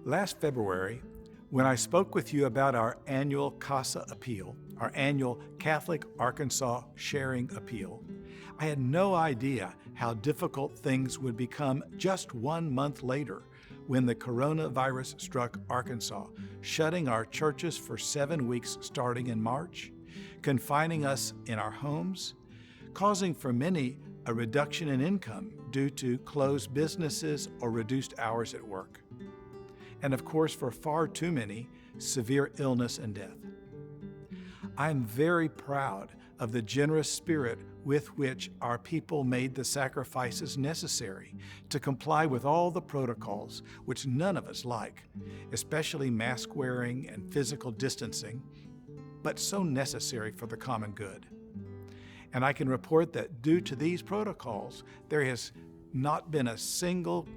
Last February, when I spoke with you about our annual CASA appeal, our annual Catholic Arkansas Sharing Appeal, I had no idea how difficult things would become just 1 month later when the coronavirus struck Arkansas, shutting our churches for 7 weeks starting in March, confining us in our homes, causing for many a reduction in income due to closed businesses or reduced hours at work, and of course for far too many, severe illness and death. I am very proud of the generous spirit with which our people made the sacrifices necessary to comply with all the protocols which none of us like, especially mask wearing and physical distancing, but so necessary for the common good. And I can report that due to these protocols, there has not been a single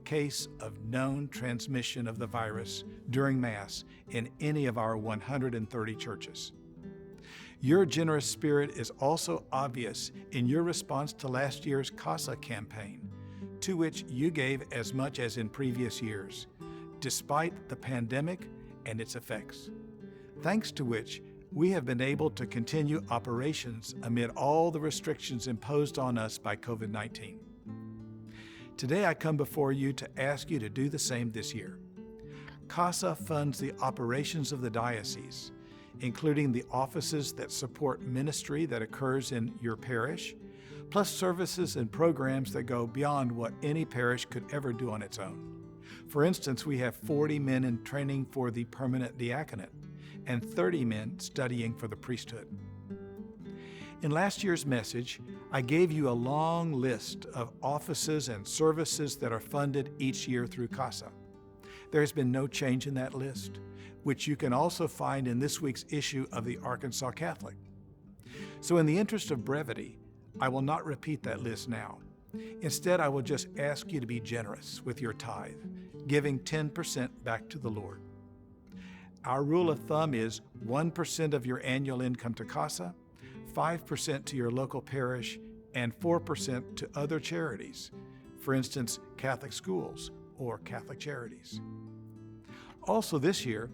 case of known transmission of the virus during Mass in any of our 130 churches. Your generous spirit is also obvious in your response to last year's CASA campaign, to which you gave as much as in previous years, despite the pandemic and its effects, thanks to which we have been able to continue operations amid all the restrictions imposed on us by COVID-19. Today I come before you to ask you to do the same this year. CASA funds the operations of the diocese, including the offices that support ministry that occurs in your parish, plus services and programs that go beyond what any parish could ever do on its own. For instance, we have 40 men in training for the permanent diaconate and 30 men studying for the priesthood. In last year's message, I gave you a long list of offices and services that are funded each year through CASA. There has been no change in that list, which you can also find in this week's issue of the Arkansas Catholic. So in the interest of brevity, I will not repeat that list now. Instead, I will just ask you to be generous with your tithe, giving 10% back to the Lord. Our rule of thumb is 1% of your annual income to CASA, 5% to your local parish, and 4% to other charities, for instance, Catholic schools or Catholic charities. Also this year,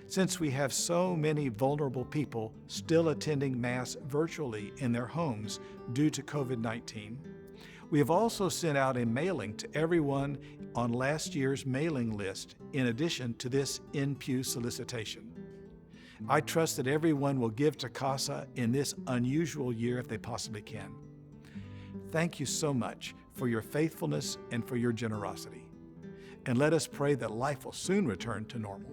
since we have so many vulnerable people still attending Mass virtually in their homes due to COVID-19, we have also sent out a mailing to everyone on last year's mailing list in addition to this in-pew solicitation. I trust that everyone will give to CASA in this unusual year if they possibly can. Thank you so much for your faithfulness and for your generosity. And let us pray that life will soon return to normal.